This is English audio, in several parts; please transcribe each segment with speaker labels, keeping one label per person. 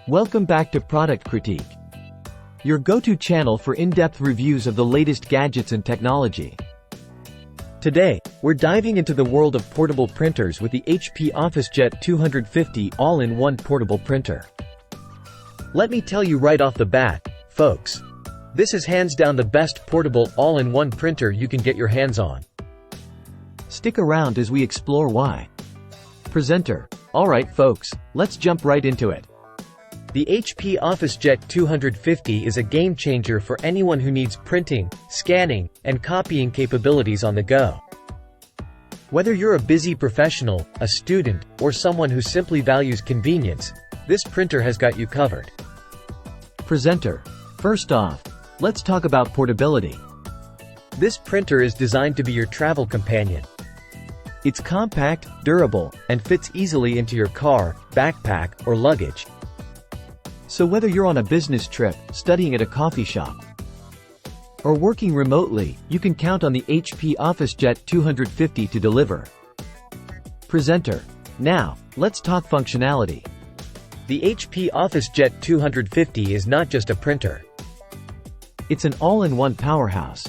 Speaker 1: Welcome back to Product Critique, your go-to channel for in-depth reviews of the latest gadgets and technology. Today, we're diving into the world of portable printers with the HP OfficeJet 250 all-in-one portable printer. Let me tell you right off the bat, folks, this is hands down the best portable all-in-one printer you can get your hands on. Stick around as we explore why. Presenter. Alright folks, let's jump right into it. The HP OfficeJet 250 is a game-changer for anyone who needs printing, scanning, and copying capabilities on the go. Whether you're a busy professional, a student, or someone who simply values convenience, this printer has got you covered. Presenter. First off, let's talk about portability. This printer is designed to be your travel companion. It's compact, durable, and fits easily into your car, backpack, or luggage. So whether you're on a business trip, studying at a coffee shop, or working remotely, you can count on the HP OfficeJet 250 to deliver. Presenter. Now, let's talk functionality. The HP OfficeJet 250 is not just a printer. It's an all-in-one powerhouse.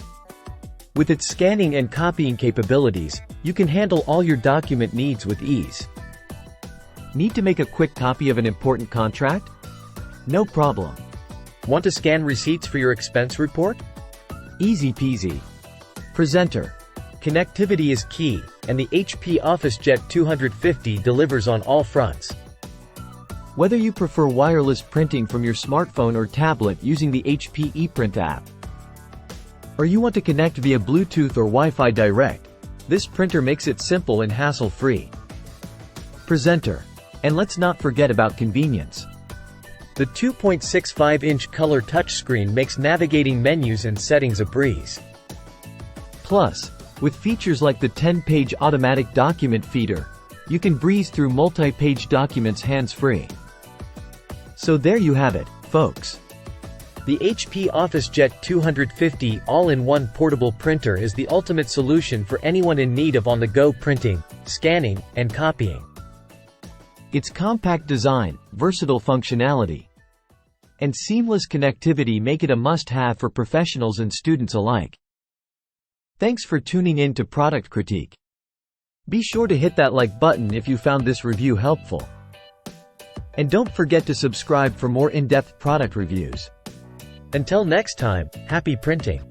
Speaker 1: With its scanning and copying capabilities, you can handle all your document needs with ease. Need to make a quick copy of an important contract? No problem. Want to scan receipts for your expense report? Easy peasy. Presenter. Connectivity is key, and the HP OfficeJet 250 delivers on all fronts. Whether you prefer wireless printing from your smartphone or tablet using the HP ePrint app, or you want to connect via Bluetooth or Wi-Fi direct, this printer makes it simple and hassle-free. Presenter. And let's not forget about convenience. The 2.65-inch color touchscreen makes navigating menus and settings a breeze. Plus, with features like the 10-page automatic document feeder, you can breeze through multi-page documents hands-free. So there you have it, folks. The HP OfficeJet 250 all-in-one portable printer is the ultimate solution for anyone in need of on-the-go printing, scanning, and copying. Its compact design, versatile functionality, and seamless connectivity make it a must-have for professionals and students alike. Thanks for tuning in to Product Critique. Be sure to hit that like button if you found this review helpful. And don't forget to subscribe for more in-depth product reviews. Until next time, happy printing!